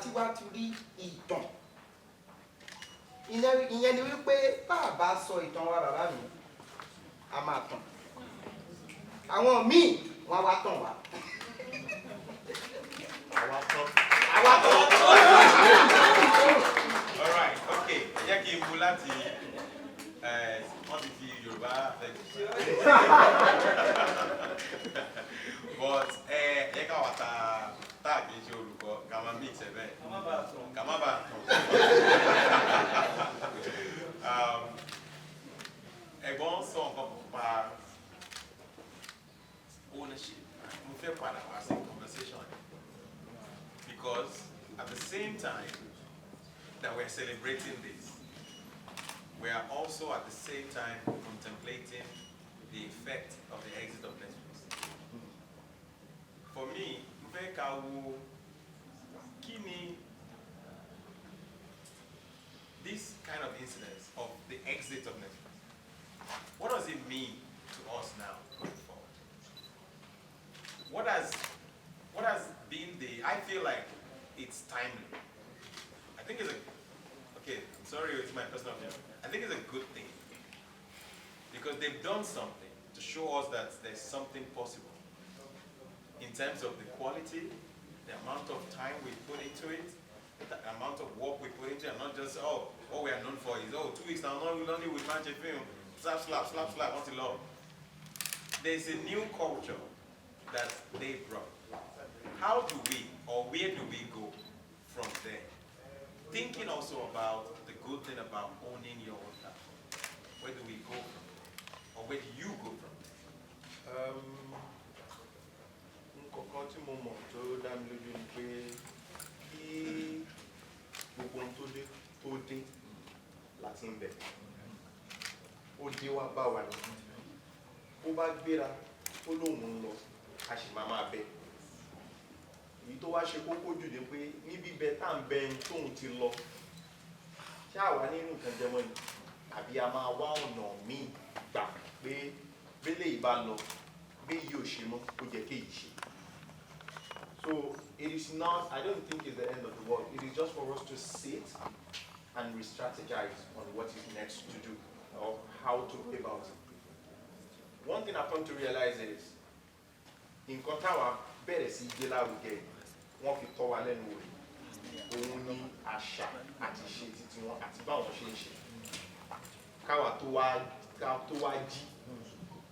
tí wá ti rí ìtàn ìyẹn ni wípé bàbá sọ ìtàn wa bàbá mi a máa tàn àwọn míì wọn wá tàn wá. àwa tán. All right, okay. Jẹ́ kí n mú láti wọ́n ti fi Yorùbá but ẹ ká wà tá a kì í ṣe olùkọ́ ká máa mix ẹ̀ bẹ́ẹ̀ ká má bàa tán. Ẹ̀gbọ́n sọ nǹkan pa ownership. Mo fẹ́ padà wá sí conversation because at the same time that we're celebrating this, we are also at the same time contemplating the effect of the exit of Netflix. For me, this kind of incidents of the exit of Netflix, what does it mean to us now going forward? What has been I feel like it's timely. I think it's sorry, it's my personal opinion. I think it's a good thing because they've done something to show us that there's something possible in terms of the quality, the amount of time we put into it, the amount of work we put into it, and not just, what we are known for is, 2 weeks now, not only with match a film, slap, not long. There's a new culture that they brought. How do we, or where do we go from there? Thinking also about the good thing about owning your own platform. Where do we go from there? Or where do you go from there? Nǹkan tí mo mọ̀ tó dá mi lójú ni pé kí gbogbo ohun tó dé láti ń bẹ̀. Ó dé wá bá wa ní. Ó bá gbéra, ó lóun ń lọ, a sì máa bẹ̀. Èyí tó wá ṣe kókó jù ni pé ní bíbẹ tá ń bẹ ẹni tóun ti lọ ṣáà wá nínú nǹkan jẹmọ́ ni àbí a máa wá ọ̀nà míì gbà pé bẹ́lẹ̀ ìbá lọ bẹ́ẹ̀ yìí ò ṣe mọ́ ó jẹ́ kéyìí ṣe. So it is not, I don't think it's the end of the world. It is just for us to sit and re-strategize on what is next to do or how to go about it. One thing I've come to realize is nǹkan táwa bẹ̀rẹ̀ sí gbé lárugẹ wọ́n fi tọ́ wa lẹ́nu wò òun ní àṣà àti ìṣe títí wọn àti báwọn ṣe ń ṣe káwa tó wá jí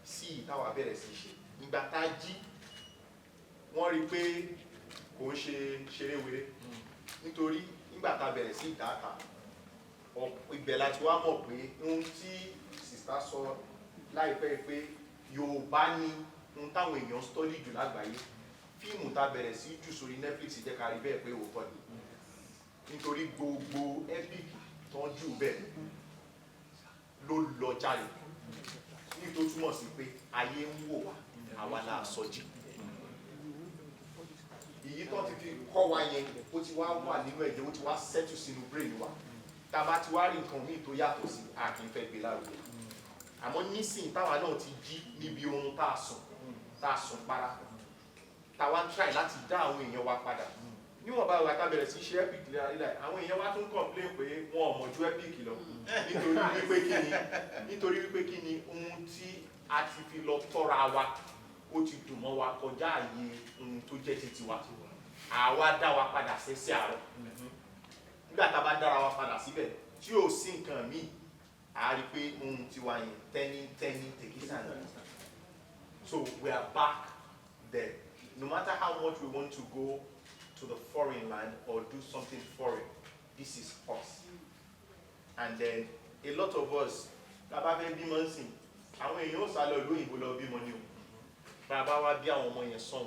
sí ìtawà bẹ̀rẹ̀ sí ṣe ìgbà tá jí wọ́n rí pé kò ń ṣe ṣeréwéré nítorí nígbà tá bẹ̀rẹ̀ sí ìdáta ibẹ̀ láti wá mọ̀ pé ohun tí sista sọ láìpẹ́ pé Yorùbá ní ohun táwọn èèyàn study jù lágbàáyé fíìmù tá bẹ̀rẹ̀ sí jù sórí Netflix jẹ́ ká rí bẹ́ẹ̀ pé òótọ́ ni nítorí gbogbo epic tán jù bẹ́ẹ̀ ló lọ jáde ní tó túmọ̀ sí pé ayé ń wò wá àwa la sọ jù èyí tó ti fi kọ́ wa yẹn ó ti wá wà nínú ẹ̀jẹ̀ ó ti wá settle sínú brain wa tá a bá ti wá rí nǹkan míì tó yàtọ̀ sí a kì í fẹ́ gbé lárugẹ àmọ́ nísìnyí táwa náà ti jí níbi ohun tá a sùn para táwa ń try láti dá àwọn èèyàn wa padà níwọ̀n bá wa tá bẹ̀rẹ̀ sí ṣe epic lílà àwọn èèyàn wa tún complain pé wọn ò mọ̀ ju epic lọ nítorí wípé kí ni ohun tí a ti fi lọ tọ́ra wa ó ti dùn mọ́ wa kọjá àyè ohun tó jẹ́ títí wa àwa dá wa padà sẹ́sẹ́ àárọ̀ nígbà tá a bá dára wa padà síbẹ̀ tí ò sí nǹkan míì a rí pé ohun tiwa yẹn tẹ́ni tèkísà náà so we are back there no matter how much we want to go to the foreign land or do something foreign this is us and then a lot of us bàbá fẹ́ bímọ nsìn àwọn èèyàn ó sá lọ lóyìnbó lọ bímọ ni o bàbá wa bí àwọn ọmọ yẹn sọ̀n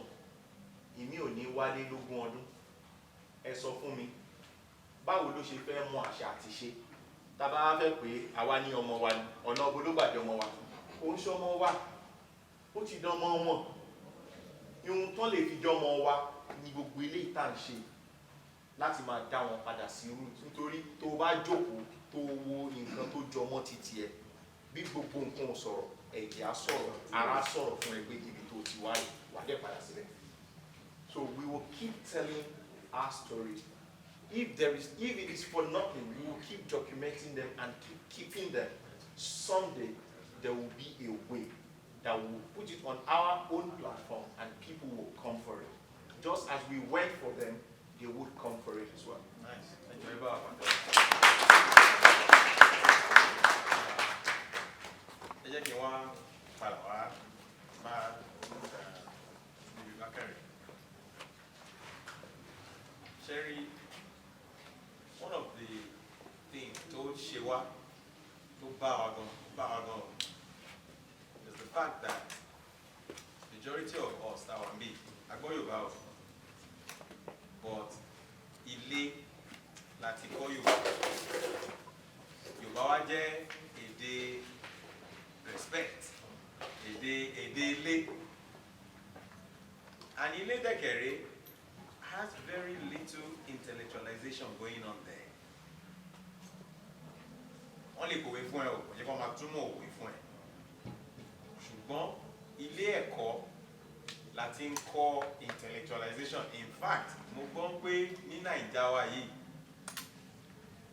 èmi ò ní wálé lógún ọdún ẹ sọ fún mi báwo ló ṣe fẹ́ mọ àṣà àti ṣe tàbá wá fẹ́ pé àwa ní ọmọ wa ni ọ̀nà ọgbó ló gbàdé ọmọ wa òun ṣe ọmọ wa ó ti dán ọmọ wọn ihun tán lè fi jọmọ wa ní gbogbo ilé ìta ń ṣe láti máa dá wọn padà sí irú nítorí tó bá jókòó tó wo nǹkan tó jọmọ títí ẹ bí gbogbo nǹkan sọ̀rọ̀ ẹ̀jẹ̀ á sọ̀rọ̀ ara sọ̀rọ̀ fún ẹgbẹ́ ibi tó ti wáyé wà dé padà sílẹ̀. So we will keep telling our story if it is for nothing, we will keep documenting them and keep keeping them. Someday there will be a way that we will put it on our own platform and people will come for it. Just as we went for them, they would come for it as well. Nice. Thank you very much. Ẹ jẹ́ kí wọ́n padà wá máa níbi bákẹ́rẹ̀. Sherry, one of the things tó ṣe wá tó bá wa gan is the fact that majority of us that were me, I go Yorùbá o, but ilé láti kọ́ Yorùbá. Yorùbá wa jẹ́ èdè respect, èdè ilé. And ilé dẹ̀kẹ̀rẹ̀ has very little intellectualization going on there. Wọ́n lè kọ̀wé fún ẹ o, kò jẹ́ kó máa túmọ̀ òwe fún ẹ. Ṣùgbọ́n ilé ẹ̀kọ́ láti ń kọ́ intellectualization. In fact, mo gbọ́ pé ní Nàìjíríà wa yìí,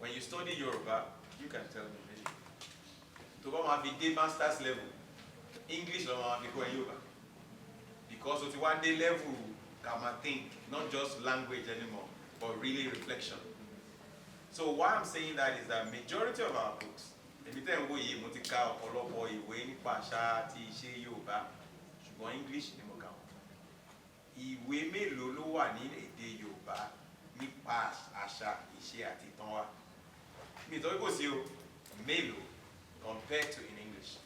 when you study Yoruba, you can tell me maybe. Tó bá máa fi dé master's level, English ló máa fi kọ́ ẹ Yorùbá. Because o ti wá dé level kama think, not just language anymore, but really reflection. So why I'm saying that is that majority of our books, èmi tẹ́ ń wò yìí, mo ti ka ọ̀pọ̀lọpọ̀ ìwé nípa àṣà àti ìṣe Yorùbá, ṣùgbọ́n English ni mo kà wọ́n. Ìwé mélòó ló wà ní èdè Yorùbá nípa àṣà, ìṣe àti ìtàn wa? Mi ò tọ́ kò sí o, mélòó compared to in English.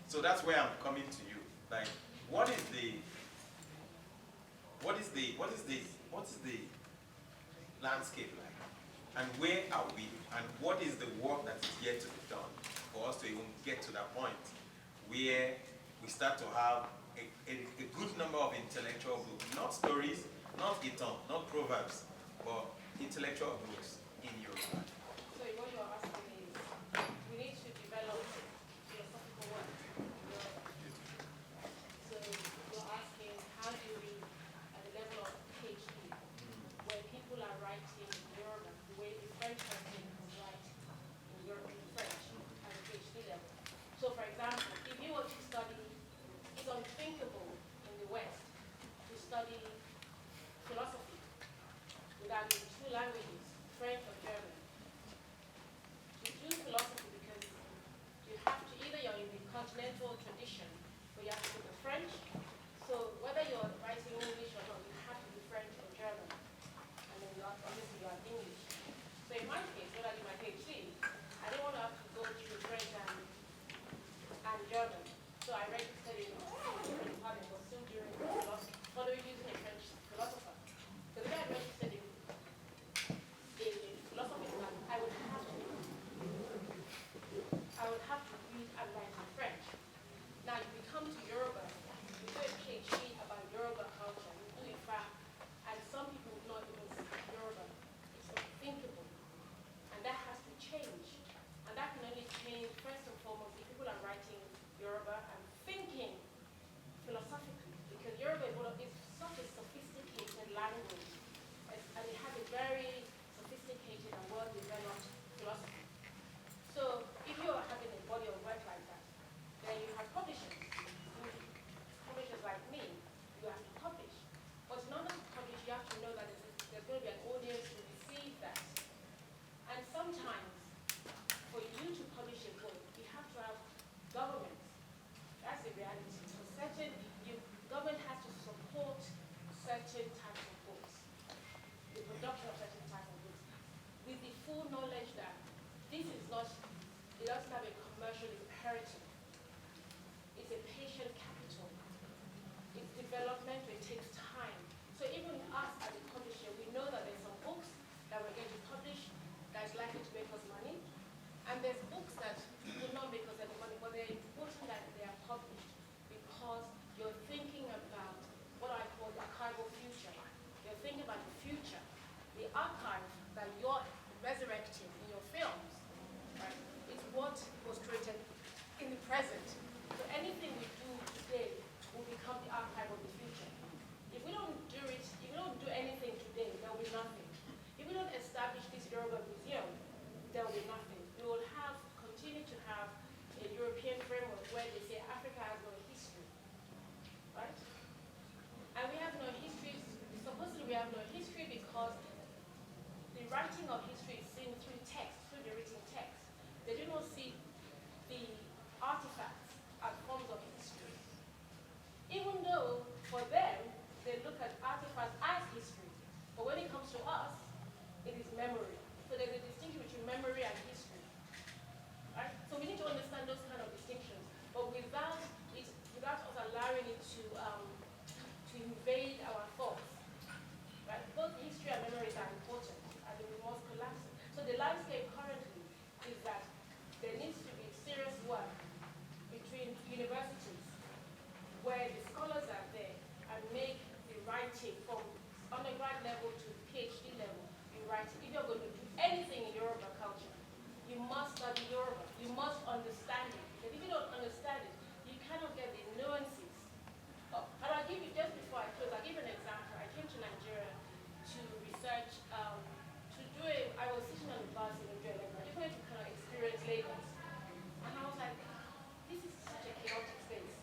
So that's where I'm coming to you. Like, what is the landscape like? And where are we? And what is the work that is yet to be done for us to even get to that point where we start to have a good number of intellectual books, not stories, not itan, not proverbs, but intellectual books in Yoruba. So what you're asking is, we need to develop philosophical work. So you're asking, how do we, at the level of PhD, where people are writing in Yoruba, the way the French person can write in French at the PhD level. So for example, if you were to study, it's unthinkable in the West to study philosophy without using two languages, French or German. To do philosophy because you have to, either you're in the continental tradition, or you have to do the French. So whether you're writing English or not, you have to do French or German. And then obviously you are English. So in my case, when I did my PhD, I didn't want to have to go through French and German. So I registered in different departments, but still during philosophy, following using a French philosopher. So then I registered in philosophy class, I would have to read and write in French. Now you come to Yoruba, you do a PhD about Yoruba culture, you do it far, and some people would not even speak Yoruba. It's unthinkable. And that has to change. And that can only change, first and foremost, if people are writing Yoruba and thinking philosophically, because Yoruba is such a sophisticated language, and it has a very sophisticated and well-developed philosophy. So if you are having a body of work like that, then you have publishers. Publishers like me, you have to publish. But in order to publish, you have to know that there's going to be an audience to receive that. And sometimes, for you to publish a book, you have to have government. That's the reality. So government has to support certain types of books, the production of certain types of books, with the full knowledge that this is not, it doesn't have a commercial imperative. It's a patient capital. It's development, it takes time. So even us as a publisher, we know that there's some books that we're going to publish that is likely to make us money. And there's books that will not make us any money, but they're important that they are published because you're thinking about what I call the archival future. You're thinking about the future. The archive that you're resurrecting in your films, right, is what was created in the present. So anything we do today will become the archive of the future. If we don't do anything today, there will be nothing. If we don't right? If you're going to do anything in Yoruba culture, you must study Yoruba. You must understand it. Because if you don't understand it, you cannot get the nuances. Oh, and I'll give you, just before I close, I'll give you an example. I came to Nigeria to research, I was sitting on the bus in Nigeria, I just wanted to kind of experience Lagos. And I was like, this is such a chaotic space.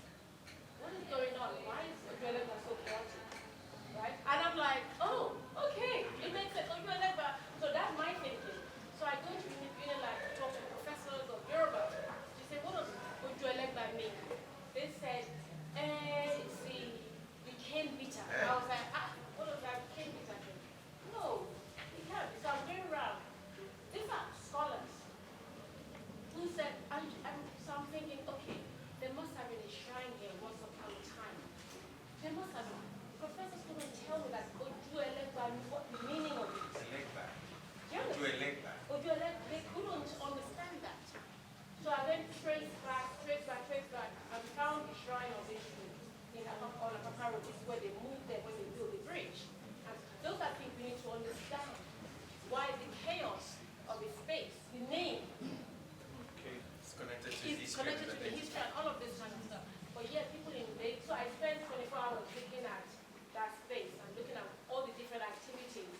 What is going on? Why is Nigeria so chaotic? Right? And I'm like, oh, okay, it makes sense. So that's my thinking. So I go to like talk to professors of Yoruba. She said, what does Ojuelegba mean? They said, it's the cane bitter. I was like, what does that cane bitter mean? No, it can't. So I'm going around. These are scholars who said, so I'm thinking, okay, there must have been a shrine here once upon a time. There must have been. Professors come and tell me that Ojuelegba, what the meaning of it. Ojuelegba. Ojuelegba, they couldn't understand that. So I then traced back, and found the shrine of this in Apapa Road. This is where they moved there when they built the bridge. And those are things we need to understand. Why the chaos of the space, the name, It's connected to is history. connected to the history and all of this kind of stuff. But yeah, people in Lagos, so I spent 24 hours looking at that space and looking at all the different activities.